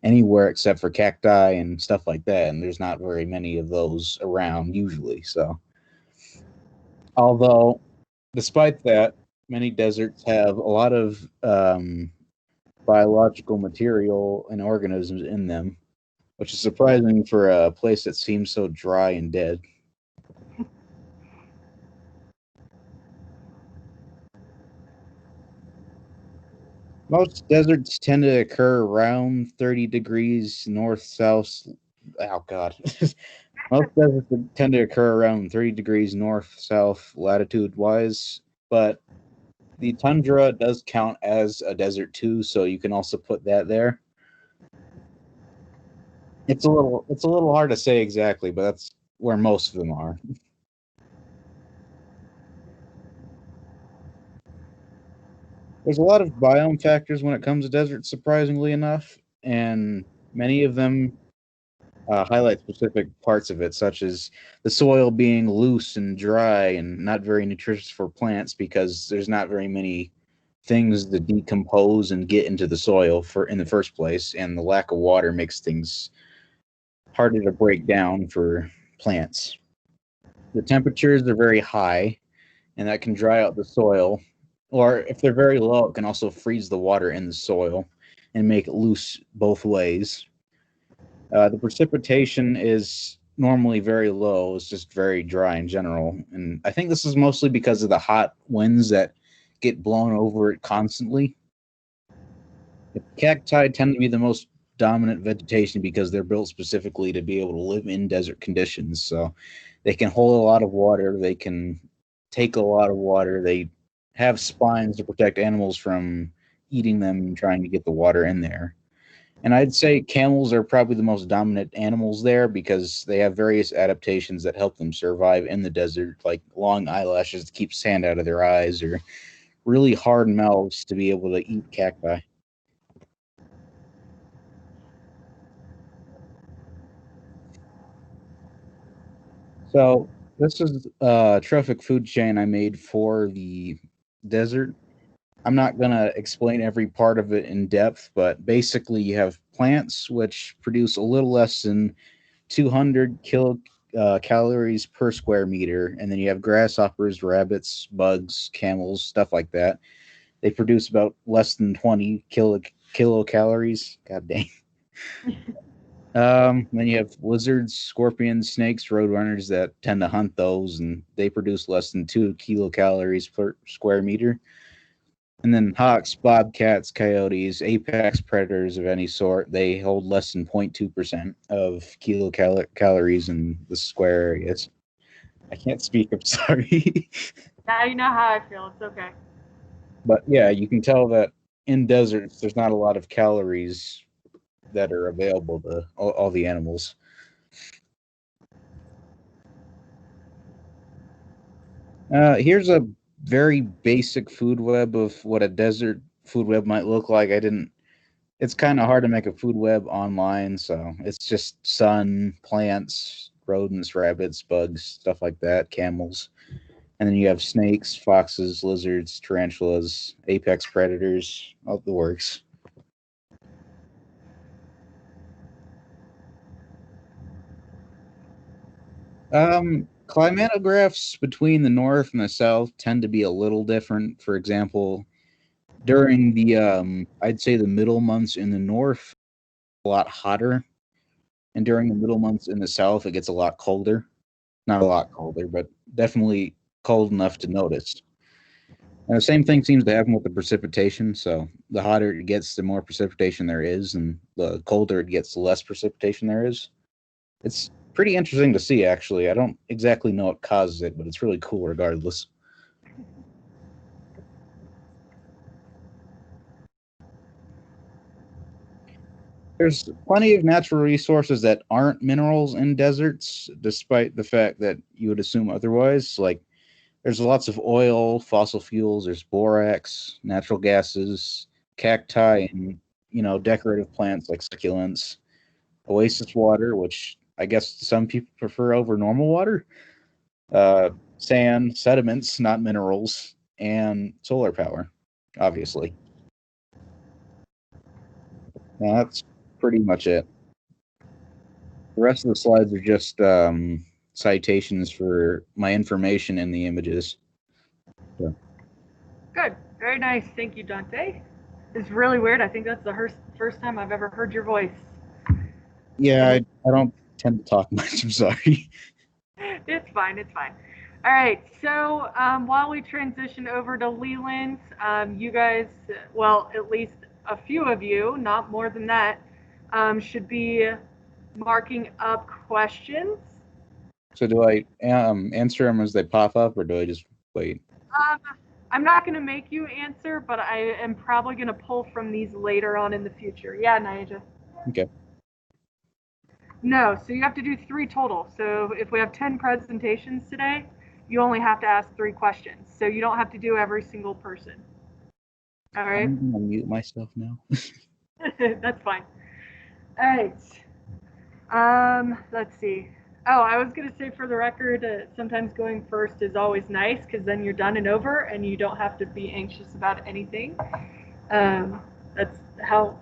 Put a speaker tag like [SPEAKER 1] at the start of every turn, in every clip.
[SPEAKER 1] anywhere except for cacti and stuff like that, and there's not very many of those around usually. So, although despite that, many deserts have a lot of biological material and organisms in them, which is surprising for a place that seems so dry and dead. Most deserts tend to occur around 30 degrees north south. Oh, God. Most deserts tend to occur around 30 degrees north south latitude wise, but the tundra does count as a desert too, so you can also put that there. It's a little hard to say exactly, but that's where most of them are. There's a lot of biome factors when it comes to deserts, surprisingly enough, and many of them highlight specific parts of it, such as the soil being loose and dry and not very nutritious for plants because there's not very many things to decompose and get into the soil for in the first place, and the lack of water makes things harder to break down for plants. The temperatures are very high, and that can dry out the soil, or if they're very low, it can also freeze the water in the soil and make it loose both ways. The precipitation is normally very low. It's just very dry in general. And I think this is mostly because of the hot winds that get blown over it constantly. The cacti tend to be the most dominant vegetation because they're built specifically to be able to live in desert conditions. So they can hold a lot of water. They can take a lot of water. They have spines to protect animals from eating them and trying to get the water in there. And I'd say camels are probably the most dominant animals there because they have various adaptations that help them survive in the desert, like long eyelashes to keep sand out of their eyes, or really hard mouths to be able to eat cacti. So this is a trophic food chain I made for the desert. I'm not going to explain every part of it in depth, but basically you have plants which produce a little less than 200 calories per square meter, and then you have grasshoppers, rabbits, bugs, camels, stuff like that. They produce about less than 20 kilocalories. God dang. Then you have lizards, scorpions, snakes, roadrunners that tend to hunt those, and they produce less than 2 kilocalories per square meter. And then hawks, bobcats, coyotes, apex predators of any sort, they hold less than 0.2% of kilocalories in the square areas. I can't speak, I'm sorry.
[SPEAKER 2] Now you know how I feel. It's okay.
[SPEAKER 1] But yeah, you can tell that in deserts, there's not a lot of calories that are available to all the animals. Here's a very basic food web of what a desert food web might look like. I didn't It's kind of hard to make a food web online, so it's just sun, plants, rodents, rabbits, bugs, stuff like that, camels. And then you have snakes, foxes, lizards, tarantulas, apex predators, all the works. Climatographs between the north and the south tend to be a little different. For example, during the I'd say the middle months in the north, a lot hotter, and during the middle months in the south, it gets a lot colder. Not a lot colder, but definitely cold enough to notice. And the same thing seems to happen with the precipitation. So the hotter it gets, the more precipitation there is, and the colder it gets, the less precipitation there is. It's pretty interesting to see, actually. I don't exactly know what causes it, but it's really cool regardless. There's plenty of natural resources that aren't minerals in deserts, despite the fact that you would assume otherwise. Like, there's lots of oil, fossil fuels, there's borax, natural gases, cacti, and, decorative plants like succulents, oasis water, which I guess some people prefer over normal water, sand, sediments, not minerals, and solar power, obviously. Now, that's pretty much it. The rest of the slides are just citations for my information in the images. So.
[SPEAKER 2] Good. Very nice. Thank you, Dante. It's really weird. I think that's the first time I've ever heard your voice.
[SPEAKER 1] Yeah, I don't tend to talk much. I'm sorry.
[SPEAKER 2] It's fine. It's fine. All right. So while we transition over to Leland, you guys, well, at least a few of you, not more than that, should be marking up questions.
[SPEAKER 1] So do I answer them as they pop up, or do I just wait?
[SPEAKER 2] I'm not going to make you answer, but I am probably going to pull from these later on in the future. Yeah, Naija.
[SPEAKER 1] Okay.
[SPEAKER 2] No, so you have to do 3 total. So if we have 10 presentations today, you only have to ask 3 questions. So you don't have to do every single person. All right?
[SPEAKER 1] I'm going to mute myself now.
[SPEAKER 2] That's fine. All right. Let's see. Oh, I was going to say for the record, sometimes going first is always nice because then you're done and over and you don't have to be anxious about anything. That's how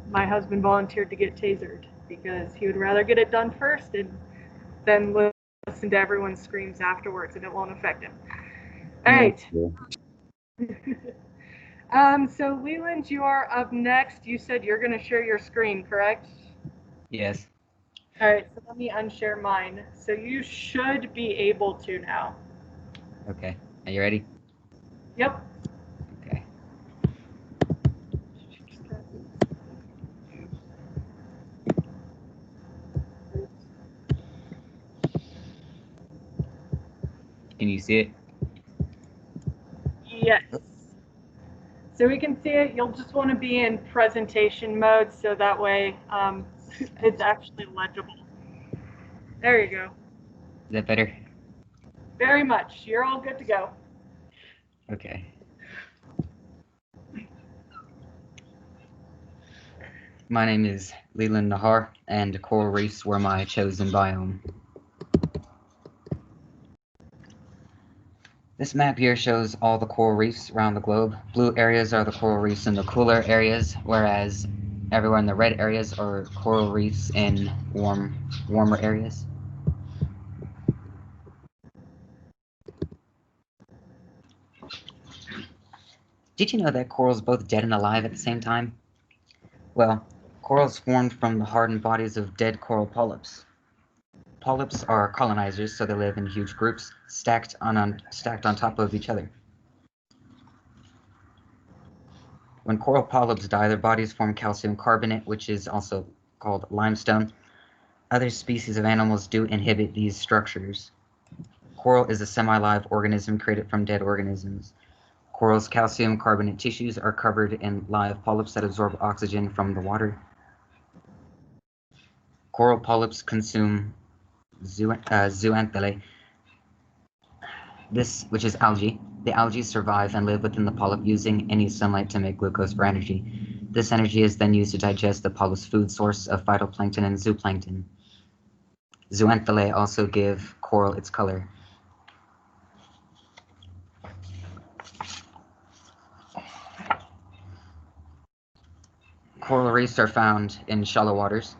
[SPEAKER 2] my husband volunteered to get tasered because he would rather get it done first and then listen to everyone's screams afterwards and it won't affect him. All right. So Leland, you are up next. You said you're going to share your screen, correct?
[SPEAKER 3] Yes.
[SPEAKER 2] All right, so let me unshare mine. So you should be able to now.
[SPEAKER 3] Okay. Are you ready?
[SPEAKER 2] Yep.
[SPEAKER 3] Okay. Can you see it?
[SPEAKER 2] Yes. So we can see it. You'll just want to be in presentation mode so that way it's actually legible. There you go.
[SPEAKER 3] Is that better?
[SPEAKER 2] Very much. You're all good to go.
[SPEAKER 3] Okay. My name is Leland Nahar, and coral reefs were my chosen biome. This map here shows all the coral reefs around the globe. Blue areas are the coral reefs in the cooler areas, whereas everywhere in the red areas are coral reefs in warmer areas. Did you know that corals are both dead and alive at the same time? Well, corals formed from the hardened bodies of dead coral polyps. Polyps are colonizers, so they live in huge groups, stacked on top of each other. When coral polyps die, their bodies form calcium carbonate, which is also called limestone. Other species of animals do inhibit these structures. Coral is a semi-live organism created from dead organisms. Coral's calcium carbonate tissues are covered in live polyps that absorb oxygen from the water. Coral polyps consume zooxanthellae, which is algae. The algae survive and live within the polyp using any sunlight to make glucose for energy. This energy is then used to digest the polyp's food source of phytoplankton and zooplankton. Zooxanthellae also give coral its color. Coral reefs are found in shallow waters,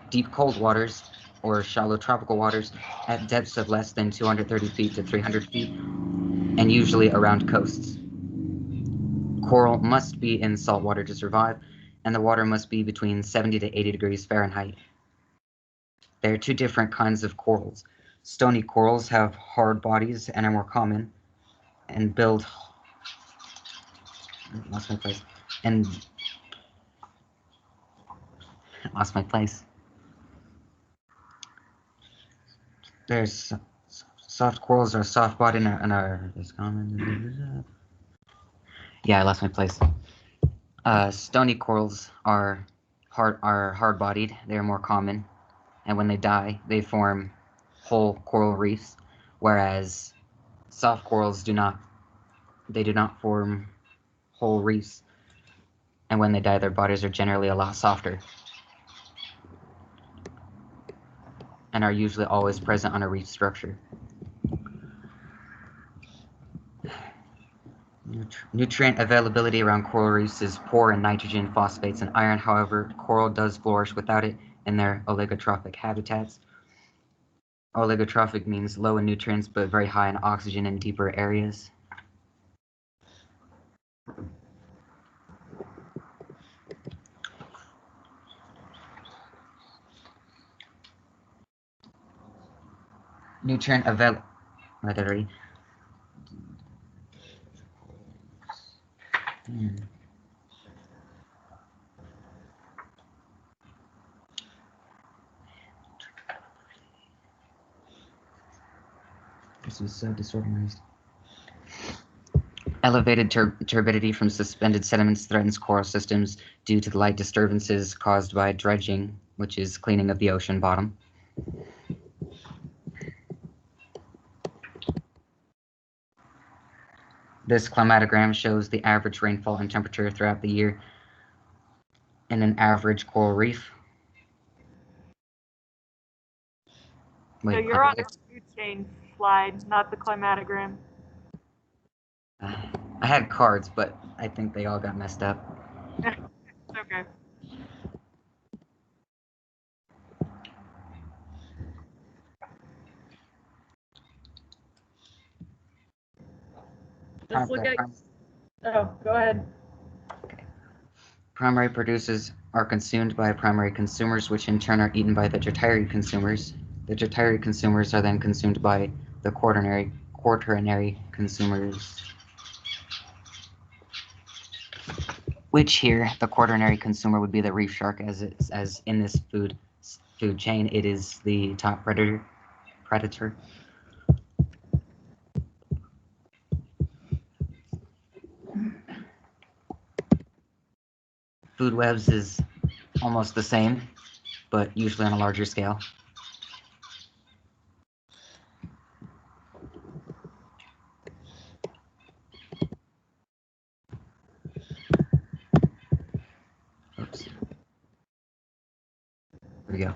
[SPEAKER 3] deep cold waters, or shallow tropical waters at depths of less than 230 feet to 300 feet, and usually around coasts. Coral must be in salt water to survive, and the water must be between 70 to 80 degrees Fahrenheit. There are 2 different kinds of corals. Stony corals have hard bodies and are more common, and build... Lost my place. Lost my place. There's soft corals are soft-bodied and are as common. Yeah, I lost my place. Stony corals are hard-bodied. They are more common, and when they die, they form whole coral reefs. Whereas soft corals do not form whole reefs, and when they die, their bodies are generally a lot softer, and are usually always present on a reef structure. Nutrient availability around coral reefs is poor in nitrogen, phosphates, and iron. However, coral does flourish without it in their oligotrophic habitats. Oligotrophic means low in nutrients but very high in oxygen in deeper areas. Nutrient availability. This is so disorganized. Elevated turbidity from suspended sediments threatens coral systems due to the light disturbances caused by dredging, which is cleaning of the ocean bottom. This climatogram shows the average rainfall and temperature throughout the year in an average coral reef.
[SPEAKER 2] So you're on the food chain slide, not the climatogram.
[SPEAKER 3] I had cards, but I think they all got messed up.
[SPEAKER 2] Okay. Just look at. Oh, go ahead.
[SPEAKER 3] Okay. Primary producers are consumed by primary consumers, which in turn are eaten by the tertiary consumers. The tertiary consumers are then consumed by the quaternary consumers. Which here, the quaternary consumer would be the reef shark, as in this food chain, it is the top predator. Food webs is almost the same, but usually on a larger scale. Oops. Here we go.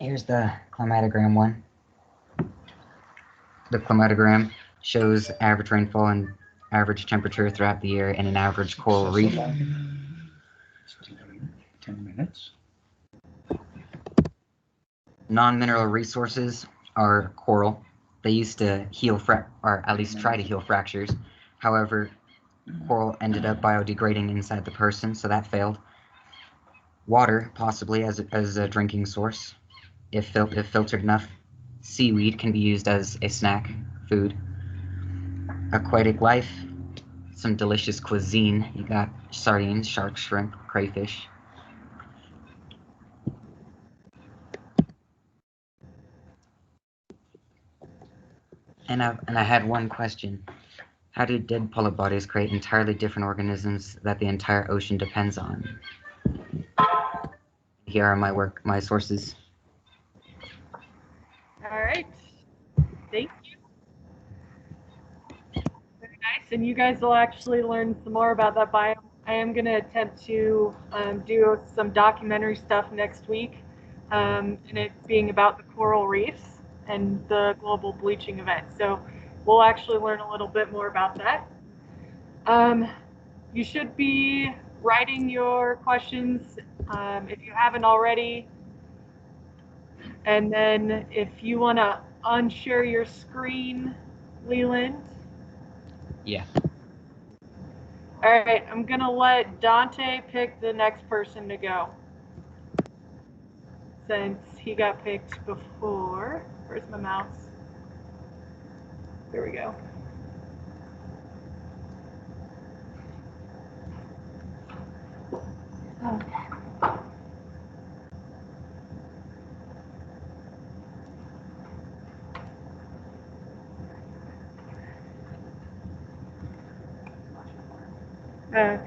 [SPEAKER 3] Here's the climatogram one. The climatogram shows average rainfall and average temperature throughout the year in an average coral reef.
[SPEAKER 1] 10 minutes.
[SPEAKER 3] Non-mineral resources are coral. They used to heal, or at least try to heal fractures. However, coral ended up biodegrading inside the person, so that failed. Water, possibly as a drinking source, if filtered enough. Seaweed can be used as a snack food. Aquatic life, some delicious cuisine. You got sardines, shark, shrimp, crayfish. And I had one question. How do dead polyp bodies create entirely different organisms that the entire ocean depends on? Here are my sources.
[SPEAKER 2] All right. Thank you. Very nice. And you guys will actually learn some more about that biome. I am going to attempt to do some documentary stuff next week, and it being about the coral reefs and the global bleaching event. So we'll actually learn a little bit more about that. You should be writing your questions if you haven't already. And then if you want to unshare your screen, Leland.
[SPEAKER 3] Yeah.
[SPEAKER 2] All right, I'm going to let Dante pick the next person to go. Since he got picked before. Where's my mouse? There we go. Oh.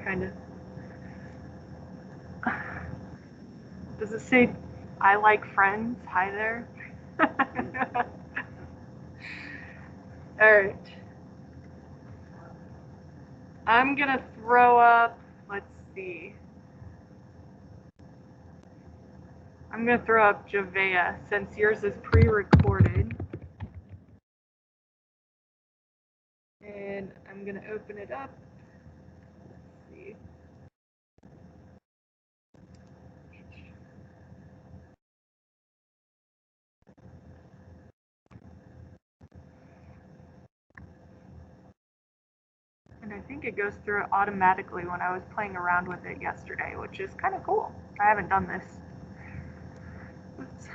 [SPEAKER 2] Kind of. Does it say, I like friends? Hi there. All right. I'm going to throw up, let's see. I'm going to throw up Javea since yours is pre-recorded. And I'm going to open it up. Let's see. And I think it goes through it automatically when I was playing around with it yesterday, which is kind of cool. I haven't done this. Oops.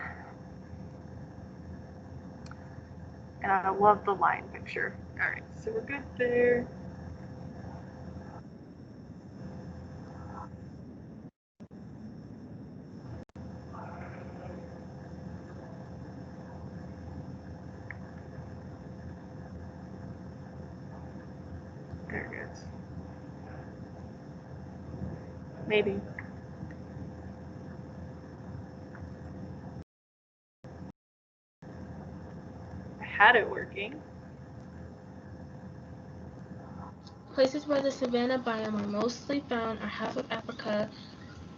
[SPEAKER 2] And I love the line picture. All right, so we're good there. There it goes. Maybe. I had it working.
[SPEAKER 4] Places where the savanna biome are mostly found are half of Africa,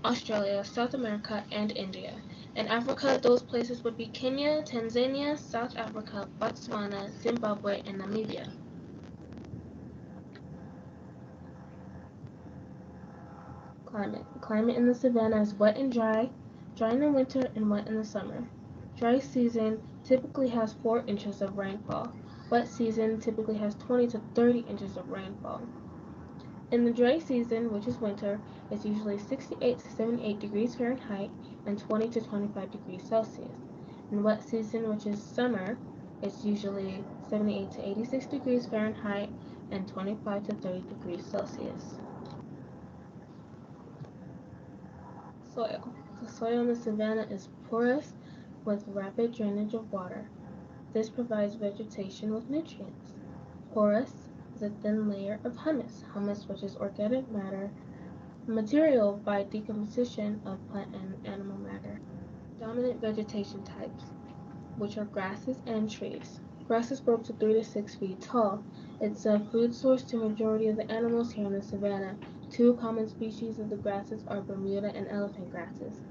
[SPEAKER 4] Australia, South America, and India. In Africa, those places would be Kenya, Tanzania, South Africa, Botswana, Zimbabwe, and Namibia. Climate. Climate in the savanna is wet and dry in the winter and wet in the summer. Dry season typically has 4 inches of rainfall. Wet season typically has 20 to 30 inches of rainfall. In the dry season, which is winter, it's usually 68 to 78 degrees Fahrenheit and 20 to 25 degrees Celsius. In wet season, which is summer, it's usually 78 to 86 degrees Fahrenheit and 25 to 30 degrees Celsius. Soil. The soil in the savanna is porous with rapid drainage of water. This provides vegetation with nutrients. Porous is a thin layer of humus, which is organic matter, material by decomposition of plant and animal matter. Dominant vegetation types, which are grasses and trees. Grasses grow up to 3 to 6 feet tall. It's a food source to majority of the animals here in the savanna. 2 common species of the grasses are Bermuda and elephant grasses.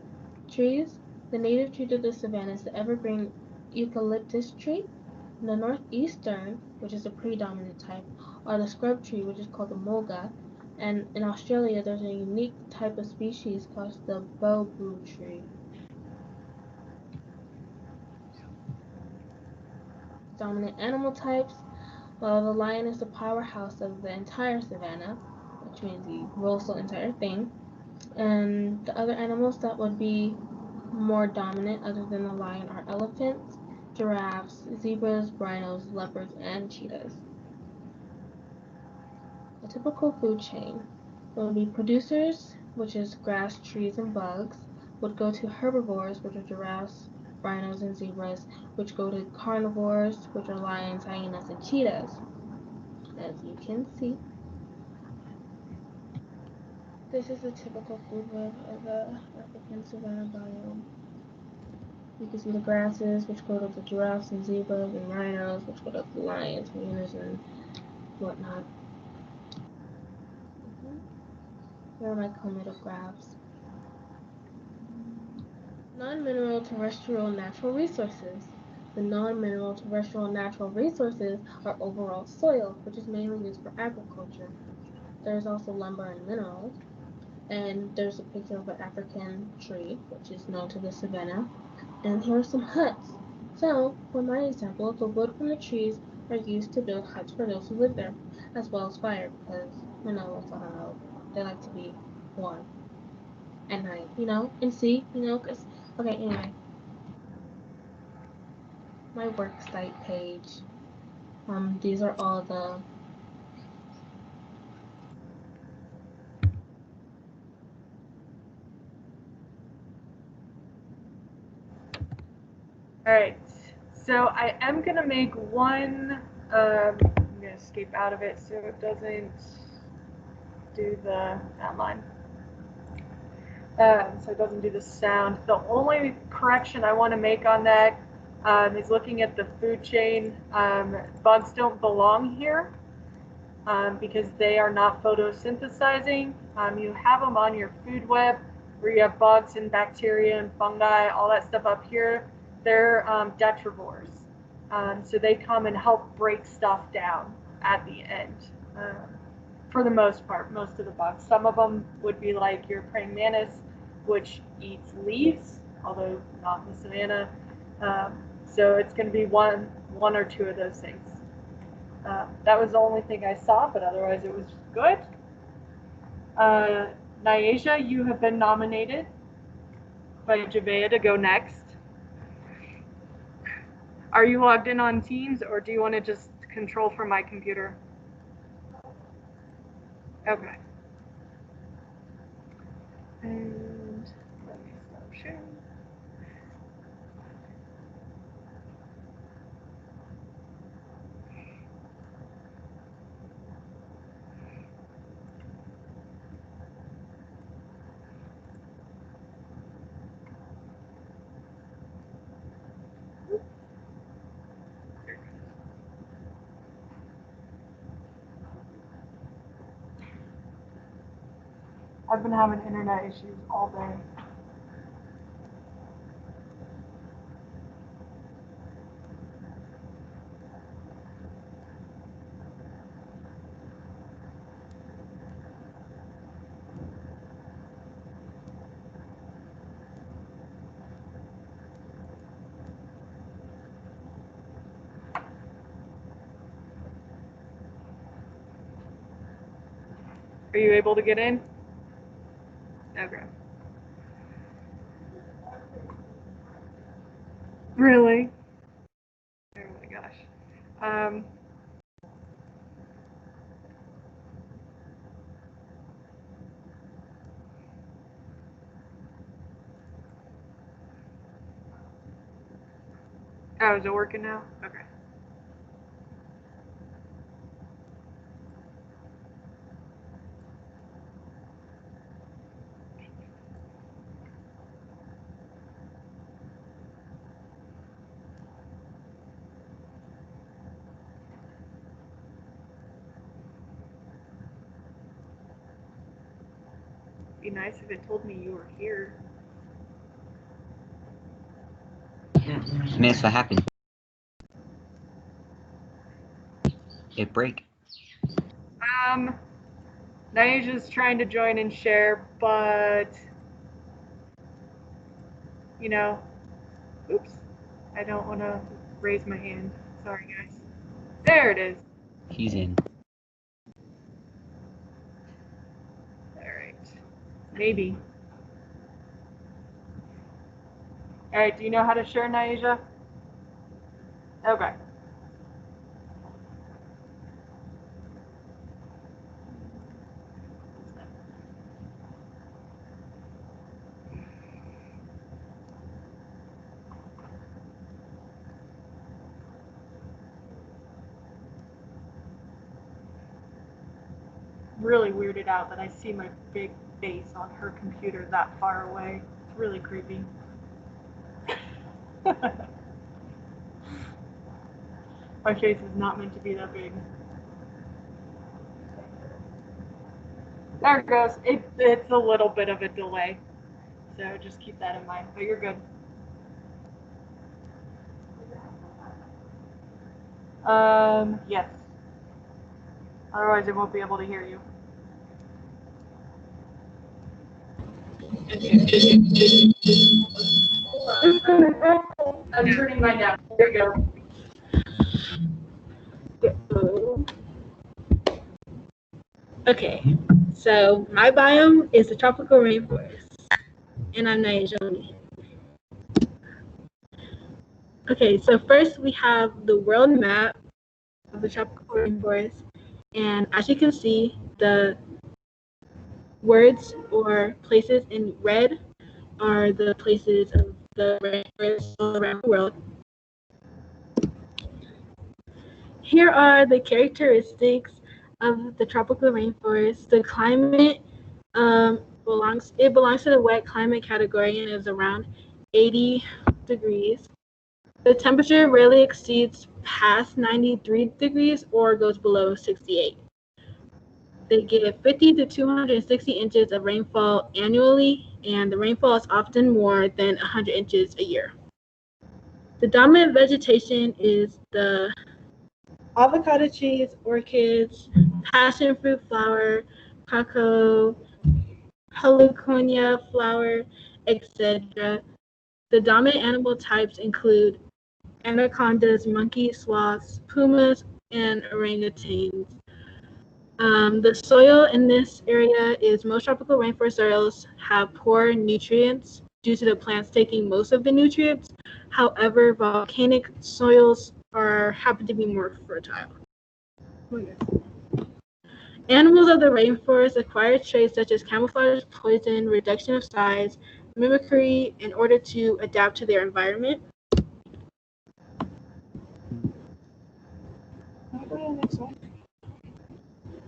[SPEAKER 4] Trees. The native tree to the savanna is the evergreen eucalyptus tree. In the northeastern, which is a predominant type, are the scrub tree, which is called the mulga, and in Australia there's a unique type of species called the bamboo tree. Dominant animal types. Well, the lion is the powerhouse of the entire savanna, which means he rules the entire thing. And the other animals that would be more dominant other than the lion are elephants, giraffes, zebras, rhinos, leopards, and cheetahs. A typical food chain would be producers, which is grass, trees, and bugs, would go to herbivores, which are giraffes, rhinos, and zebras, which go to carnivores, which are lions, hyenas, and cheetahs. As you can see, this is a typical food web of the African savanna biome. You can see the grasses, which go to the giraffes and zebras, and rhinos, which go to the lions, hyenas, and whatnot. Here are my climatographs. Non-mineral terrestrial natural resources. The non-mineral terrestrial natural resources are overall soil, which is mainly used for agriculture. There's also lumber and minerals. And there's a picture of an African tree, which is known to the savanna. And here are some huts. So, for my example, the wood from the trees are used to build huts for those who live there, as well as fire, because, they like to be warm at night, and see, because, okay, anyway. My work site page. These are all the
[SPEAKER 2] Alright, so I am going to make one, I'm going to escape out of it so it doesn't do that line. So it doesn't do the sound. The only correction I want to make on that is looking at the food chain. Bugs don't belong here because they are not photosynthesizing. You have them on your food web where you have bugs and bacteria and fungi, all that stuff up here. They're detrivores. So they come and help break stuff down at the end. For the most part, most of the bugs. Some of them would be like your praying mantis, which eats leaves, although not in the savanna. So it's going to be one or two of those things. That was the only thing I saw, but otherwise it was good. Nyasia, you have been nominated by Javea to go next. Are you logged in on Teams, or do you want to just control from my computer? Okay. And let me stop sharing. I've been having internet issues all day. Are you able to get in? Okay. Really? Oh my gosh. Oh, is it working now? Okay. Be nice if it told me you were here.
[SPEAKER 3] Yeah, I mean, that's what happened. It break.
[SPEAKER 2] Nyasia's trying to join and share, but you know, oops, I don't want to raise my hand. Sorry, guys. There it is.
[SPEAKER 3] He's in.
[SPEAKER 2] All right. Maybe. All right. Do you know how to share, Nyasia? Okay. Really weirded out that I see my big face on her computer that far away. It's really creepy. My face is not meant to be that big. There it goes. It's a little bit of a delay. So just keep that in mind, but you're good. Yes. Otherwise I won't be able to hear you. I'm turning mine down. There you go.
[SPEAKER 4] Okay, so my biome is the tropical rainforest, and I'm Nyasia. Okay, so first we have the world map of the tropical rainforest, and as you can see, the words or places in red are the places of the rainforests all around the world. Here are the characteristics of the tropical rainforest. The climate belongs to the wet climate category and is around 80 degrees. The temperature rarely exceeds past 93 degrees or goes below 68. They get 50 to 260 inches of rainfall annually, and the rainfall is often more than 100 inches a year. The dominant vegetation is the avocado trees, orchids, passion fruit flower, cacao, heliconia flower, etc. The dominant animal types include anacondas, monkeys, sloths, pumas, and orangutans. The soil in this area is most tropical rainforest soils have poor nutrients due to the plants taking most of the nutrients. However, volcanic soils happen to be more fertile. Animals of the rainforest acquire traits such as camouflage, poison, reduction of size, mimicry in order to adapt to their environment.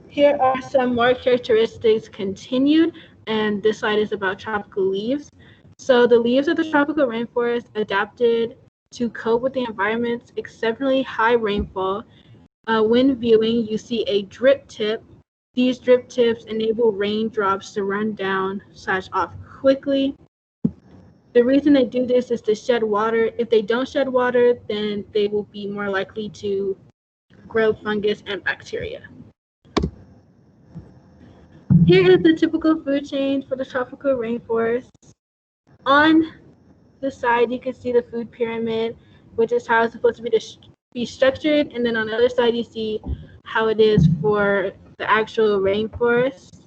[SPEAKER 4] Here are some more characteristics continued, and this slide is about tropical leaves. So the leaves of the tropical rainforest adapted to cope with the environment's exceptionally high rainfall. When viewing, you see a drip tip. These drip tips enable raindrops to run down / off quickly. The reason they do this is to shed water. If they don't shed water, then they will be more likely to grow fungus and bacteria. Here is the typical food chain for the tropical rainforest. On the side, you can see the food pyramid, which is how it's supposed to be structured. And then on the other side, you see how it is for the actual rainforest.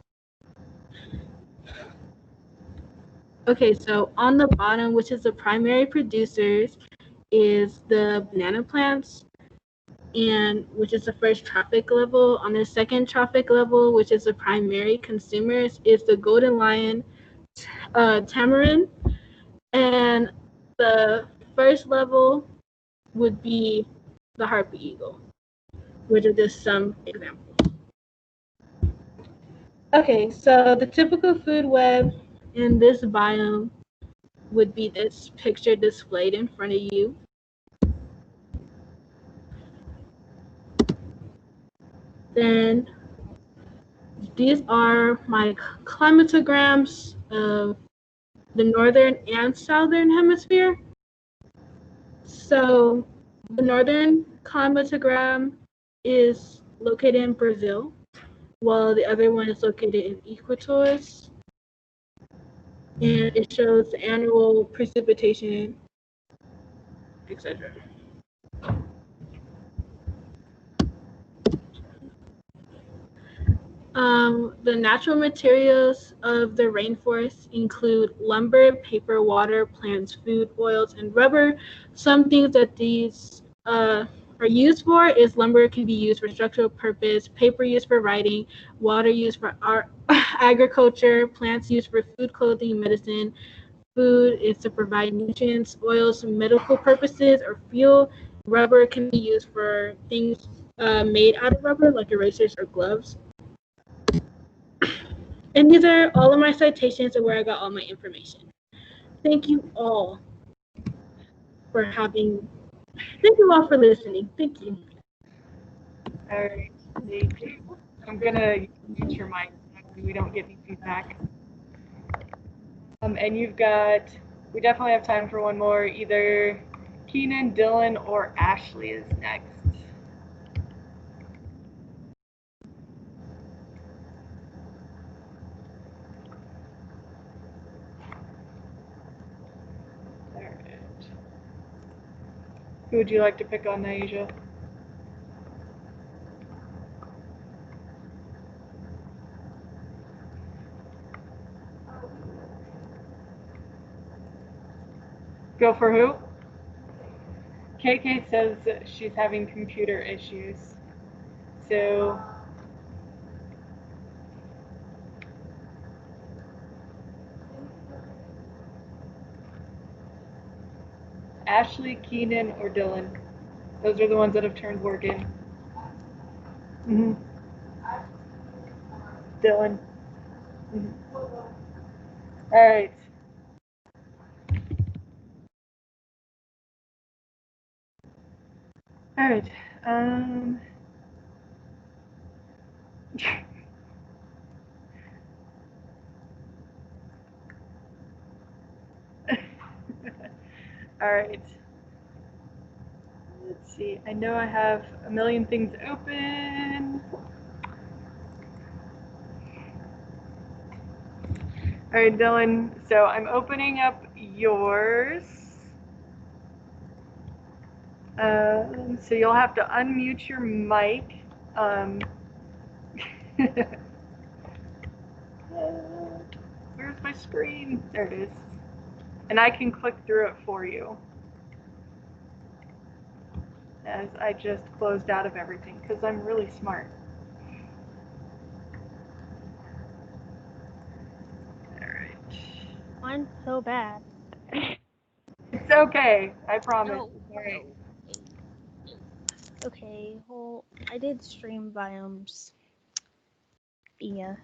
[SPEAKER 4] Okay, so on the bottom, which is the primary producers, is the banana plants, and which is the first trophic level. On the second trophic level, which is the primary consumers, is the golden lion, tamarind, and the first level would be the harpy eagle, which are just some examples. Okay, so the typical food web in this biome would be this picture displayed in front of you. Then these are my climatograms of the northern and southern hemisphere. So the northern climatogram is located in Brazil, while the other one is located in Equators, and it shows the annual precipitation, etc. The natural materials of the rainforest include lumber, paper, water, plants, food, oils, and rubber. Some things that these are used for is lumber can be used for structural purpose, paper used for writing, water used for art, agriculture, plants used for food, clothing, medicine. Food is to provide nutrients, oils, medical purposes, or fuel. Rubber can be used for things made out of rubber, like erasers or gloves. And these are all of my citations and where I got all my information. Thank you all for listening. Thank you.
[SPEAKER 2] All right, thank you. I'm gonna mute your mic so we don't get any feedback. And we definitely have time for one more. Either Keenan, Dylan, or Ashley is next. All right. Who would you like to pick on, Naija? Go for who? KK says that she's having computer issues. So Ashley, Keenan, or Dylan. Those are the ones that have turned work in. Mm-hmm. Dylan. Mm-hmm. All right. All right. All right. Let's see. I know I have a million things open. All right, Dylan. So I'm opening up yours. So you'll have to unmute your mic. Where's my screen? There it is. And I can click through it for you. As I just closed out of everything because I'm really smart. All right.
[SPEAKER 5] Mine's so bad.
[SPEAKER 2] It's okay. I promise.
[SPEAKER 5] No,
[SPEAKER 2] All right.
[SPEAKER 5] no. Okay, well, I did stream biomes. Yeah.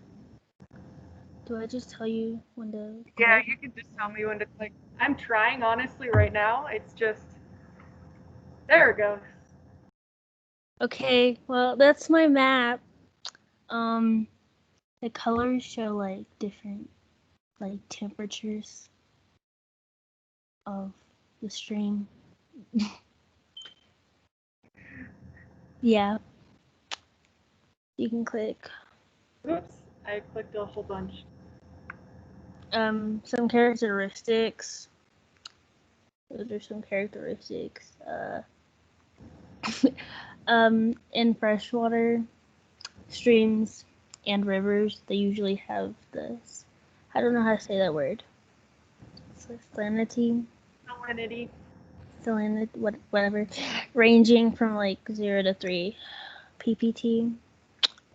[SPEAKER 5] Do I just tell you when to
[SPEAKER 2] Yeah,
[SPEAKER 5] click?
[SPEAKER 2] you can just tell me when to click. I'm trying honestly right now. It's just there it goes.
[SPEAKER 5] Okay, well, that's my map. The colors show like different like temperatures of the stream. Yeah. You can click.
[SPEAKER 2] Oops, I clicked a whole bunch.
[SPEAKER 5] Some characteristics. Those are some characteristics. In freshwater streams and rivers, they usually have this. I don't know how to say that word. Salinity, whatever, ranging from like 0 to 3 ppt.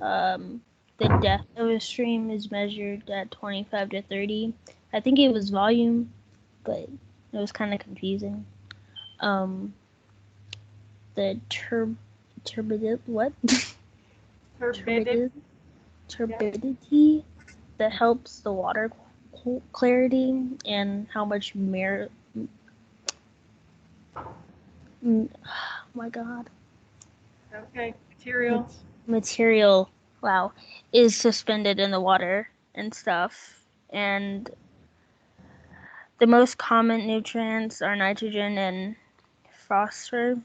[SPEAKER 5] The depth of a stream is measured at 25 to 30. I think it was volume, but it was kind of confusing. The turbidity that helps the water clarity and how much oh my god.
[SPEAKER 2] Okay, material.
[SPEAKER 5] Material, wow, is suspended in the water and stuff. And the most common nutrients are nitrogen and phosphorus,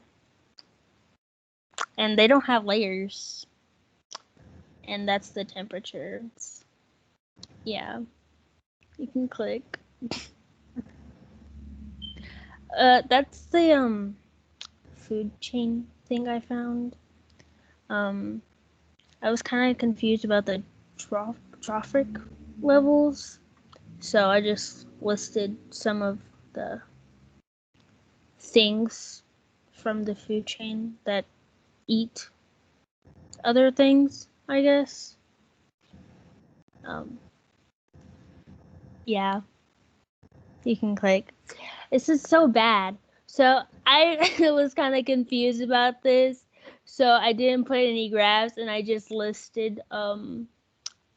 [SPEAKER 5] and they don't have layers. And that's the temperature. Yeah, you can click. That's the food chain thing I found. I was kind of confused about the trophic levels, so I just listed some of the things from the food chain that eat other things, I guess. Yeah, you can click. This is so bad. So I was kind of confused about this, so I didn't put any graphs, and I just listed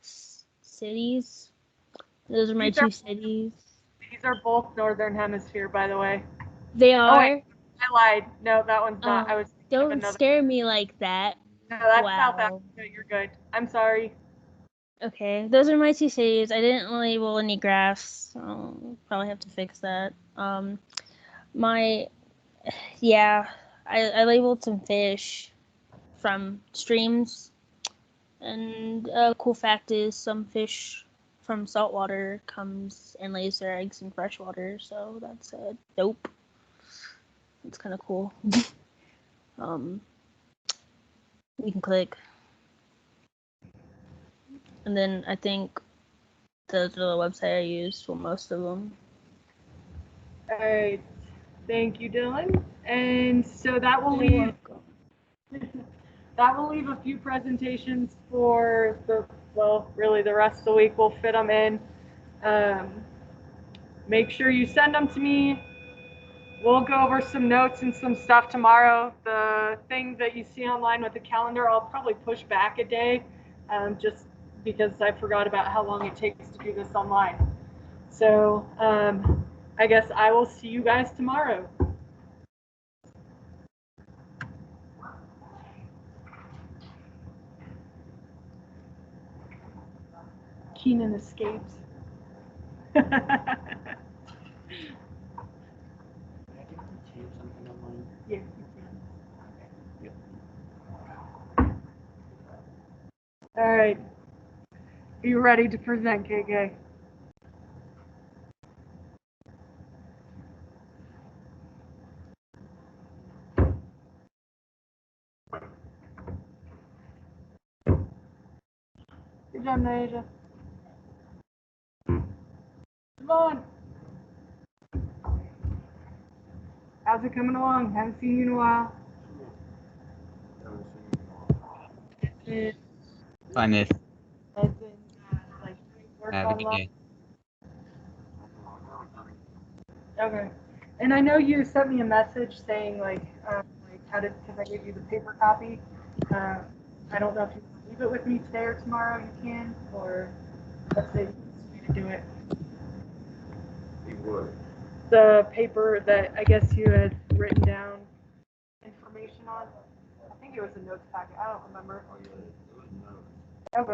[SPEAKER 5] cities. Those are my two cities.
[SPEAKER 2] These are both northern hemisphere, by the way.
[SPEAKER 5] They are.
[SPEAKER 2] Oh, wait, I lied. No, that one's not. I was.
[SPEAKER 5] Don't scare me like that.
[SPEAKER 2] No, that's
[SPEAKER 5] wow.
[SPEAKER 2] South Africa. You're good. I'm sorry.
[SPEAKER 5] Okay, those are my two cities. I didn't label any graphs, so probably have to fix that. I labeled some fish from streams, and a cool fact is some fish from saltwater comes and lays their eggs in freshwater, so that's dope. It's kind of cool. We can click. And then I think those are the website I used for most of them.
[SPEAKER 2] All right. Thank you, Dylan. And so that will leave a few presentations for really the rest of the week. We'll fit them in. Make sure you send them to me. We'll go over some notes and some stuff tomorrow. The thing that you see online with the calendar, I'll probably push back a day, just because I forgot about how long it takes to do this online. So I guess I will see you guys tomorrow. Keenan escapes. Yeah, you can. All right. Are you ready to present, KK? job, Naja. Come on. How's it coming along? Haven't seen you in a while.
[SPEAKER 3] Fine, if
[SPEAKER 2] Like work
[SPEAKER 3] have a good
[SPEAKER 2] online.
[SPEAKER 3] day.
[SPEAKER 2] Okay. And I know you sent me a message saying like how to, because I gave you the paper copy. I don't know if you can leave it with me today or tomorrow. You can, or let's say you to do it. The paper that I guess you had written down information on. I think it was a notes packet. I don't remember. Okay.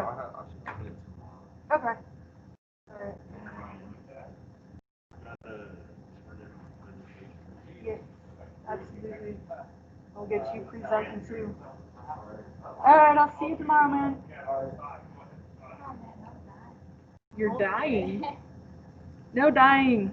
[SPEAKER 2] Okay. All right. Yes, absolutely. I'll get you presenting too. All right, I'll see you tomorrow, man. You're dying. No dying.